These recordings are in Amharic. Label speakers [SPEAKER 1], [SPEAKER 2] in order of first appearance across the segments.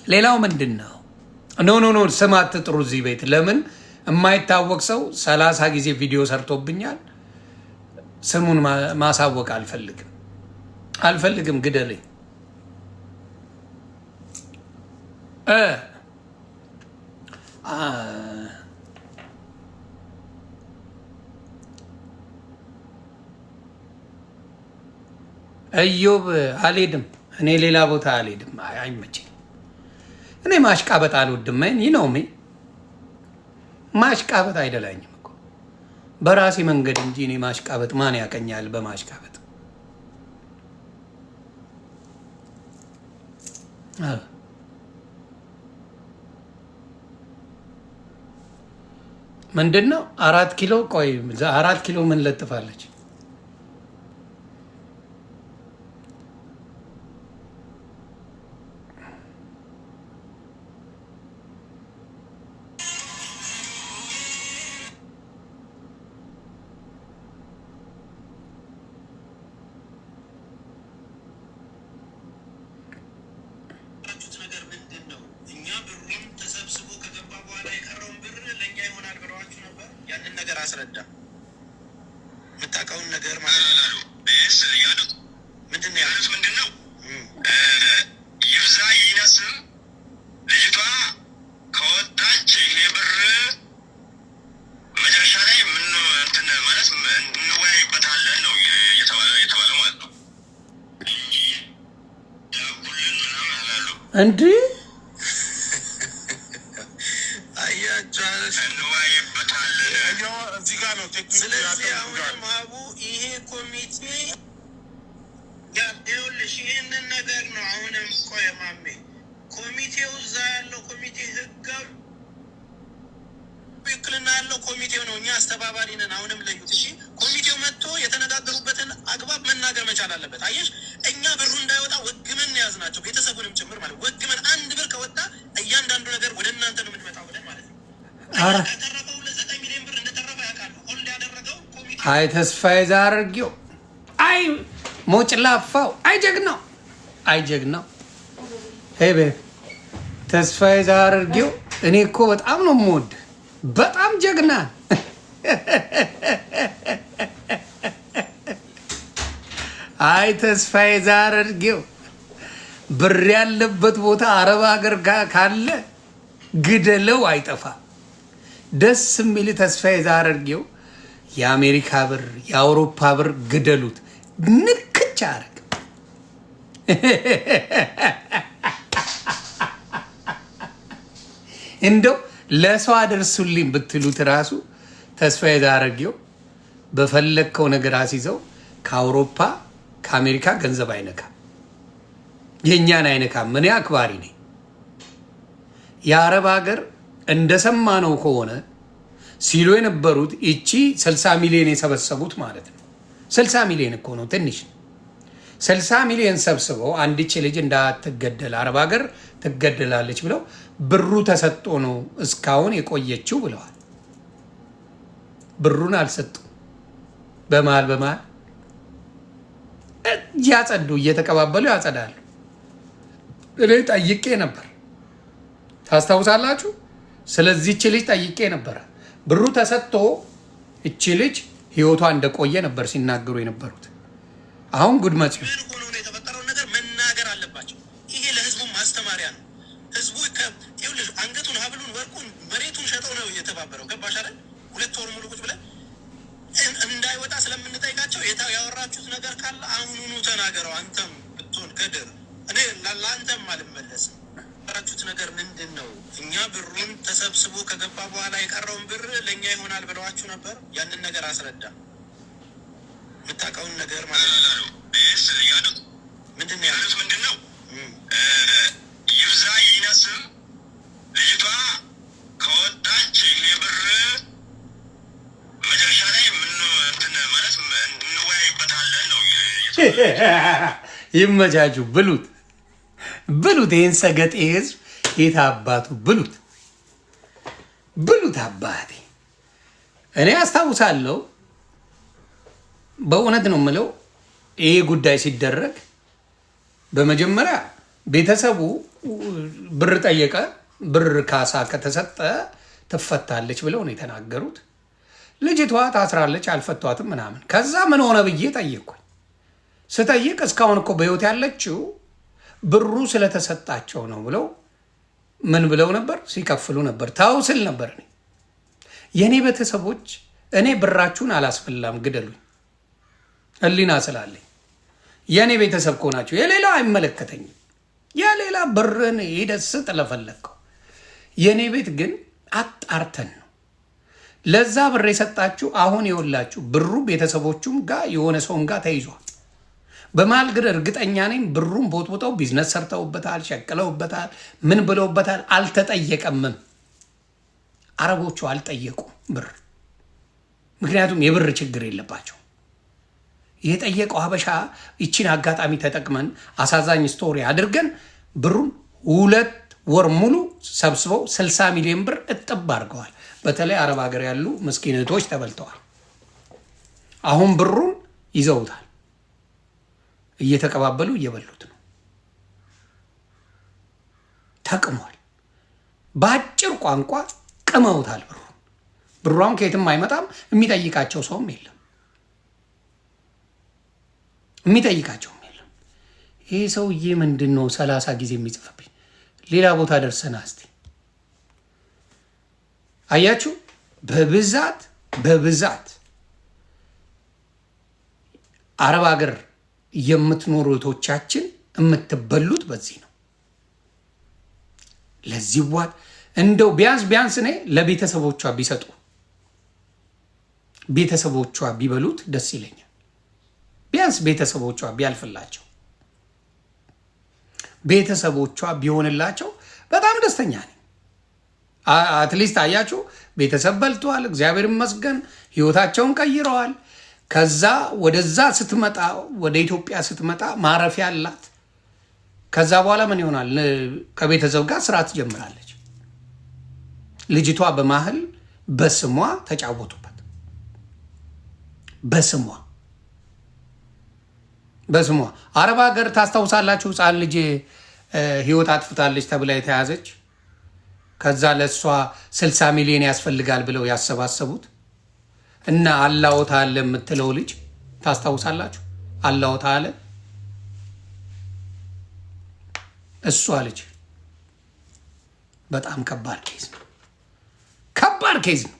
[SPEAKER 1] ሌላው ምንድነው? ኖ ስም አትጥሩ እዚህ ቤት። ለምን የማይታወቅ ሰው 30 ጊዜ ቪዲዮ ሰርቶብኛል። ስሙን ማሳወቅ አልፈልግም። ግደለኝ። እዮብ አልሄድም። እኔ ሌላ ቦታ አልሄድም። አይመቸኝም። እኔ ማሽቃበጥ አልወድም። ነው ማሽቃበጥ አይደላኝም እኮ በራሴ መንገድ እንጂ እኔ ማሽቃበጥ ማን ያቀኛል? በማሽቃበጥ ምንድን ነው 4 ኪሎ? ቆይ 4 ኪሎ ምን ለጥፋለች?
[SPEAKER 2] አስረዳ የምታውቀውን ነገር ማለት ነው። ምንድን ነው ያሉት? ምንድን ነው ይብዛ ይነስም ልጅቷ ከወጣች ይሄ ብር መጨረሻ ላይ ምን እንትን ማለት እንወያይበታለን ነው የተባለው ማለት ነው። ሁሉን ምናምን አላሉ
[SPEAKER 1] እንዲህ
[SPEAKER 2] ስለዚህ አሁንም ሀቡ ይሄ ኮሚቴ ይኸውልሽ ይህንን ነገር ነው። አሁንም ቆይ ማሜ ኮሚቴው እዛ ያለው ኮሚቴ ህጋዊ ውክልና ያለው ኮሚቴው ነው። እኛ አስተባባሪ ነን። አሁንም ለዩት። እሺ ኮሚቴው መጥቶ የተነጋገሩበትን አግባብ መናገር መቻል አለበት። አየሽ እኛ ብሩ እንዳይወጣ ወግመን ያዝናቸው ቤተሰቡንም ጭምር ማለት ወግመን 1 ብር ከወጣ እያንዳንዱ ነገር ወደ እናንተ ነው የምትመጣው ብለን ማለት ነው። ከተረፈው ለ9 ሚሊዮን ብር እንደተረፈ ያውቃሉ። ሆልድ ያደረገው ኮሚቴ
[SPEAKER 1] አይ ተስፋዬ ዛርጌው አይ ሞጭላፋው አይ ጀግናው ሄቤ ተስፋዬ ዛርጌው እኔ እኮ በጣም ነው የምወድ። በጣም ጀግና አይ ተስፋዬ ዛርጌው ብር ያለበት ቦታ አረብ ሀገር ካለ ግደለው አይጠፋ። ደስ የሚል ተስፋዬ ዛርጌው የአሜሪካ ብር የአውሮፓ ብር ግደሉት ንክቻ አረግ እንደው ለሰው አደርሱልኝ ብትሉት ራሱ ተስፋዬ ዛርጌው በፈለግከው ነገር አስይዘው ከአውሮፓ ከአሜሪካ ገንዘብ አይነካ፣ የእኛን አይነካ። ምን አክባሪ ነኝ። የአረብ ሀገር እንደሰማነው ከሆነ ሲሉ የነበሩት እቺ 60 ሚሊዮን የሰበሰቡት ማለት ነው። 60 ሚሊዮን እኮ ነው ትንሽ። 60 ሚሊዮን ሰብስበው አንድች ልጅ እንዳትገደል አረብ ሀገር ትገደላለች ብለው ብሩ ተሰጥቶ ነው እስካሁን የቆየችው ብለዋል። ብሩን አልሰጡ። በመሀል እያጸዱ እየተቀባበሉ ያጸዳሉ። እኔ ጠይቄ ነበር፣ ታስታውሳላችሁ? ስለዚህች ልጅ ጠይቄ ነበረ። ብሩ ተሰጥቶ እቺ ልጅ ህይወቷ እንደቆየ ነበር ሲናገሩ የነበሩት። አሁን ጉድ መጽዩ
[SPEAKER 2] ሆኖ የተፈጠረውን ነገር መናገር አለባቸው። ይሄ ለህዝቡ ማስተማሪያ ነው። ህዝቡ ይኸውልሽ አንገቱን፣ ሀብሉን፣ ወርቁን፣ መሬቱን ሸጠው ነው የተባበረው። ገባሽ አይደል? 2 ወር ሙሉ ቁጭ ብለን እንዳይወጣ ስለምንጠይቃቸው ያወራችሁት ነገር ካለ አሁኑኑ ተናገረው። አንተም ብትሆን ከድር እኔ ለአንተም አልመለስም። ያወራችሁት ነገር ምንድን ነው? እኛ ብሩን ተሰብስቦ ከገባ በኋላ የቀረውን ብር ለእኛ ይሆናል ብለዋችሁ ነበር። ያንን ነገር አስረዳ። የምታውቀውን ነገር ማለት ነው። ምንድን ነው ያሉት? ምንድን ነው ይብዛ ይነስም ልጅቷ ከወጣች ይሄ ብር መጨረሻ ላይ እንትን ማለት እንወያይበታለን ነው።
[SPEAKER 1] ይመቻችሁ። ብሉት። ይህን ሰገጤ ህዝብ የት አባቱ ብሉት አባቴ። እኔ አስታውሳለሁ፣ በእውነት ነው የምለው ይሄ ጉዳይ ሲደረግ በመጀመሪያ ቤተሰቡ ብር ጠየቀ። ብር ካሳ ከተሰጠ ትፈታለች ብለው ነው የተናገሩት። ልጅቷ ታስራለች፣ አልፈቷትም ምናምን። ከዛ ምን ሆነ ብዬ ጠየቅኩኝ። ስጠይቅ እስካሁን እኮ በህይወት ያለችው ብሩ ስለተሰጣቸው ነው ብለው ምን ብለው ነበር? ሲከፍሉ ነበር። ታው ስል ነበር እኔ የእኔ ቤተሰቦች እኔ ብራችሁን አላስፈላም ግደሉኝ፣ ህሊና ስላለኝ የእኔ ቤተሰብ ከሆናችሁ የሌላው አይመለከተኝም። የሌላ ብርን ሄደህ ስጥ ለፈለግከው። የእኔ ቤት ግን አጣርተን ነው ለዛ ብር የሰጣችሁ። አሁን የወላችሁ ብሩ ቤተሰቦቹም ጋር የሆነ ሰውም ጋር ተይዟል። በመሀል ግን እርግጠኛ ነኝ ብሩን ቦጥቦጠው ቢዝነስ ሰርተውበታል፣ ሸቅለውበታል፣ ምን ብለውበታል። አልተጠየቀምም። አረቦቹ አልጠየቁም ብር፣ ምክንያቱም የብር ችግር የለባቸው። የጠየቀው ሀበሻ ይቺን አጋጣሚ ተጠቅመን አሳዛኝ ስቶሪ አድርገን ብሩን 2 ወር ሙሉ ሰብስበው 60 ሚሊዮን ብር እጥብ አድርገዋል። በተለይ አረብ ሀገር ያሉ ምስኪን እህቶች ተበልተዋል። አሁን ብሩን ይዘውታል፣ እየተቀባበሉ እየበሉት ነው። ተቅሟል። በአጭር ቋንቋ ቅመውታል ብሩን። ብሯም ከየትም አይመጣም። የሚጠይቃቸው ሰውም የለም፣ የሚጠይቃቸውም የለም። ይህ ሰውዬ ምንድን ነው 30 ጊዜ የሚጽፍብኝ? ሌላ ቦታ ደርሰና እስቲ አያችሁ። በብዛት አረብ ሀገር የምትኖሩ እህቶቻችን የምትበሉት በዚህ ነው። ለዚህ ዋት እንደው ቢያንስ እኔ ለቤተሰቦቿ ቢሰጡ ቤተሰቦቿ ቢበሉት ደስ ይለኛል። ቢያንስ ቤተሰቦቿ ቢያልፍላቸው ቤተሰቦቿ ቢሆንላቸው በጣም ደስተኛ ነኝ። አትሊስት አያችሁ ቤተሰብ በልተዋል፣ እግዚአብሔር ይመስገን ህይወታቸውን ቀይረዋል። ከዛ ወደዛ ስትመጣ ወደ ኢትዮጵያ ስትመጣ ማረፊያ አላት። ከዛ በኋላ ምን ይሆናል? ከቤተሰብ ጋር ስራ ትጀምራለች። ልጅቷ በማህል በስሟ ተጫወቱበት። በስሟ አረብ ሀገር ታስታውሳላችሁ? ህፃን ልጅ ህይወት አጥፍታለች ተብላ የተያዘች፣ ከዛ ለእሷ 60 ሚሊዮን ያስፈልጋል ብለው ያሰባሰቡት እና አላሁ ተዓላ የምትለው ልጅ ታስታውሳላችሁ? አላሁ ተዓላ እሷ ልጅ በጣም ከባድ ኬዝ ነው።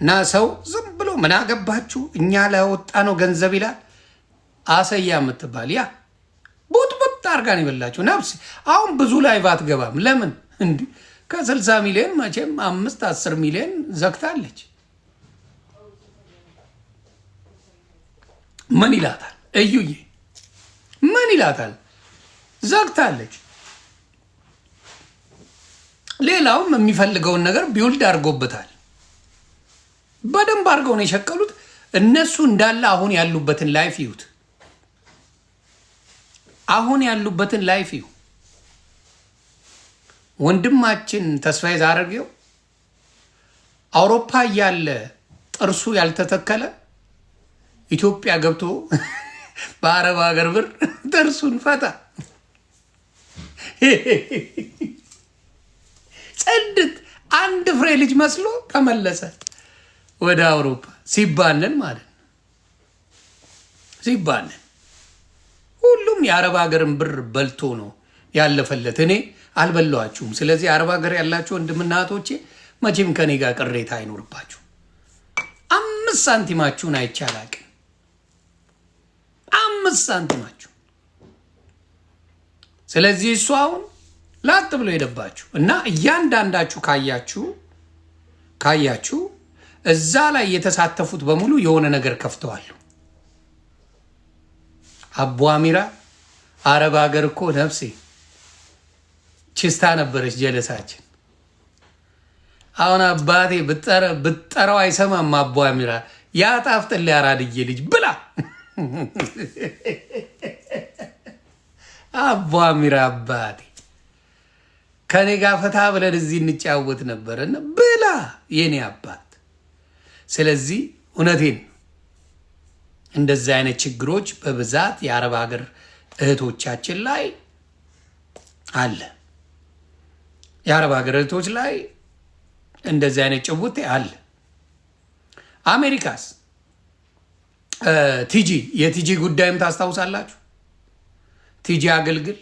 [SPEAKER 1] እና ሰው ዝም ብሎ ምን አገባችሁ እኛ ላወጣ ነው ገንዘብ ይላል። አሰያ የምትባል ያ ቡጥቡጥ አርጋን ይበላችሁ ነፍስ። አሁን ብዙ ላይቭ አትገባም። ለምን? እንዲህ ከ60 ሚሊዮን መቼም 5-10 ሚሊዮን ዘግታለች። ምን ይላታል እዩዬ? ምን ይላታል? ዘግታለች። ሌላውም የሚፈልገውን ነገር ቢውልድ አድርጎበታል። በደንብ አድርገው ነው የሸቀሉት እነሱ እንዳለ። አሁን ያሉበትን ላይፍ ይዩት። ወንድማችን ተስፋዬ ዛረገው አውሮፓ እያለ ጥርሱ ያልተተከለ ኢትዮጵያ ገብቶ በአረብ ሀገር ብር ጥርሱን ፈታ። ጽድት አንድ ፍሬ ልጅ መስሎ ተመለሰ ወደ አውሮፓ። ሲባነን ማለት ነው። ሲባነን ሁሉም የአረብ ሀገርን ብር በልቶ ነው ያለፈለት። እኔ አልበላኋችሁም። ስለዚህ አረብ ሀገር ያላችሁ ወንድምና እህቶቼ መቼም ከኔ ጋር ቅሬታ አይኖርባችሁ። 5 ሳንቲማችሁን አይቻላቅ 5 ሳንቲማችሁ። ስለዚህ እሱ አሁን ላጥ ብሎ ሄደባችሁ እና እያንዳንዳችሁ ካያችሁ እዛ ላይ የተሳተፉት በሙሉ የሆነ ነገር ከፍተዋል። አቡ አሚራ አረብ ሀገር እኮ ነፍሴ ችስታ ነበረች ጀለሳችን። አሁን አባቴ ብጠራው አይሰማም። አቡ አሚራ ያጣፍጥል ያራድዬ ልጅ ብላ አቡ አሚራ አባቴ ከኔ ጋር ፈታ ብለን እዚህ እንጫወት ነበርና ብላ የኔ አባት። ስለዚህ እውነቴን እንደዚህ አይነት ችግሮች በብዛት የአረብ ሀገር እህቶቻችን ላይ አለ። የአረብ ሀገር እህቶች ላይ እንደዚህ አይነት ጭውቴ አለ። አሜሪካስ ቲጂ የቲጂ ጉዳይም ታስታውሳላችሁ። ቲጂ አገልግል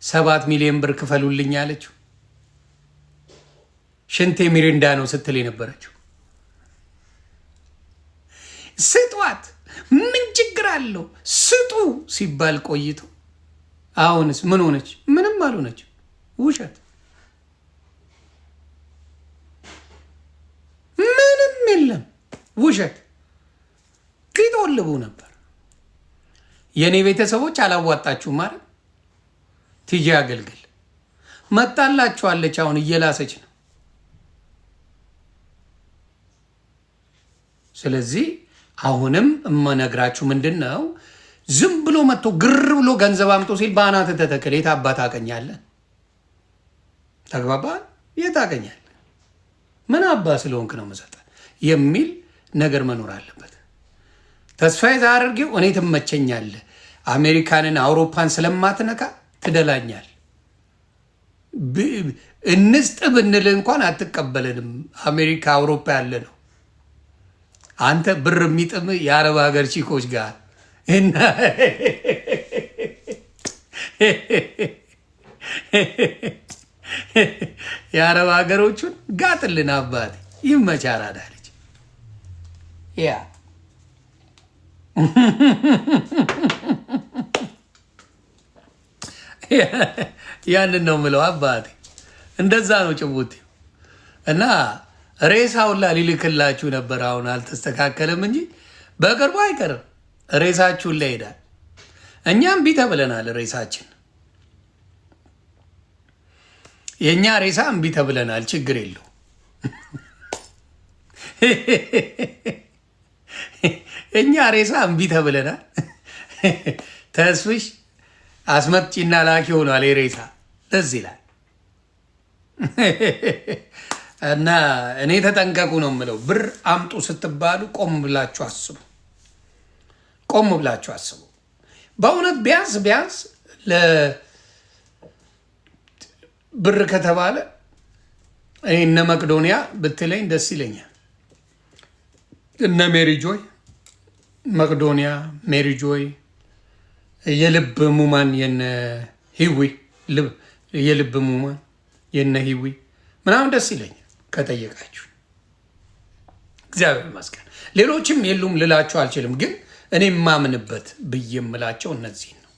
[SPEAKER 1] 7 ሚሊዮን ብር ክፈሉልኝ ያለችው ሽንቴ ሚሪንዳ ነው ስትል የነበረችው። ስጧት፣ ምን ችግር አለው ስጡ ሲባል ቆይቶ አሁንስ ምን ሆነች? ምንም አልሆነች። ውሸት፣ ምንም የለም ውሸት። ሊጦልቡ ነበር። የእኔ ቤተሰቦች አላዋጣችሁ ማለት ቲጂ አገልግል መጣላችኋለች። አሁን እየላሰች ነው። ስለዚህ አሁንም እመነግራችሁ ምንድን ነው፣ ዝም ብሎ መጥቶ ግር ብሎ ገንዘብ አምጦ ሲል በአናት ተተክል። የት አባት አቀኛለን? ተግባባን? የት አቀኛለን? ምን አባ ስለሆንክ ነው መሰጠ የሚል ነገር መኖር አለበት። ተስፋዬ ዛርጌው እኔ ትመቸኛለህ፣ አሜሪካንን አውሮፓን ስለማትነካ ትደላኛል፣ እንስጥ ብንል እንኳን አትቀበለንም። አሜሪካ አውሮፓ ያለ ነው። አንተ ብር የሚጥም የአረብ ሀገር ቺኮች ጋር እና የአረብ ሀገሮቹን ጋጥልን አባቴ ይመቻል አዳለች። ያ ያንን ነው ምለው አባቴ። እንደዛ ነው ጭቡቴ። እና ሬሳውላ ሊልክላችሁ ነበር። አሁን አልተስተካከለም እንጂ በቅርቡ አይቀርም ሬሳችሁን ላይ ሄዳል። እኛም ቢ ተብለናል። ሬሳችን የእኛ ሬሳ እምቢ ተብለናል። ችግር የለው። እኛ ሬሳ እምቢ ተብለናል። ተስፍሽ አስመጪና ላኪ ሆኗል። የሬሳ ደስ ይላል። እና እኔ ተጠንቀቁ ነው የምለው። ብር አምጡ ስትባሉ ቆም ብላችሁ አስቡ። ቆም ብላችሁ አስቡ። በእውነት ቢያንስ ብር ከተባለ እነ መቅዶኒያ ብትለኝ ደስ ይለኛል። እነ ሜሪጆይ መቅዶኒያ፣ ሜሪጆይ፣ የልብ ሙማን የነ ሂዊ የልብ ሙማን የነ ሂዊ ምናምን ደስ ይለኛል ከጠየቃችሁ። እግዚአብሔር ይመስገን። ሌሎችም የሉም ልላችሁ አልችልም፣ ግን እኔ የማምንበት ብዬ የምላቸው እነዚህ ነው።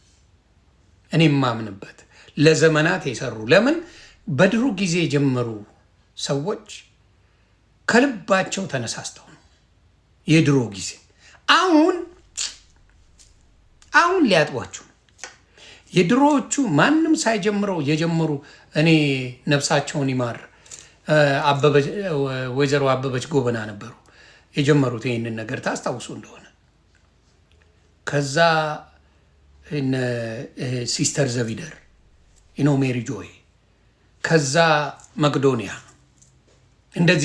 [SPEAKER 1] እኔ የማምንበት ለዘመናት የሰሩ ለምን በድሮ ጊዜ የጀመሩ ሰዎች ከልባቸው ተነሳስተው ነው። የድሮ ጊዜ አሁን ሊያጥቧችሁ ነው። የድሮዎቹ ማንም ሳይጀምረው የጀመሩ እኔ ነፍሳቸውን ይማር ወይዘሮ አበበች ጎበና ነበሩ የጀመሩት ይህንን ነገር ታስታውሱ እንደሆነ። ከዛ ሲስተር ዘቢደር ሜሪ ጆይ፣ ከዛ መቅዶኒያ እንደዚህ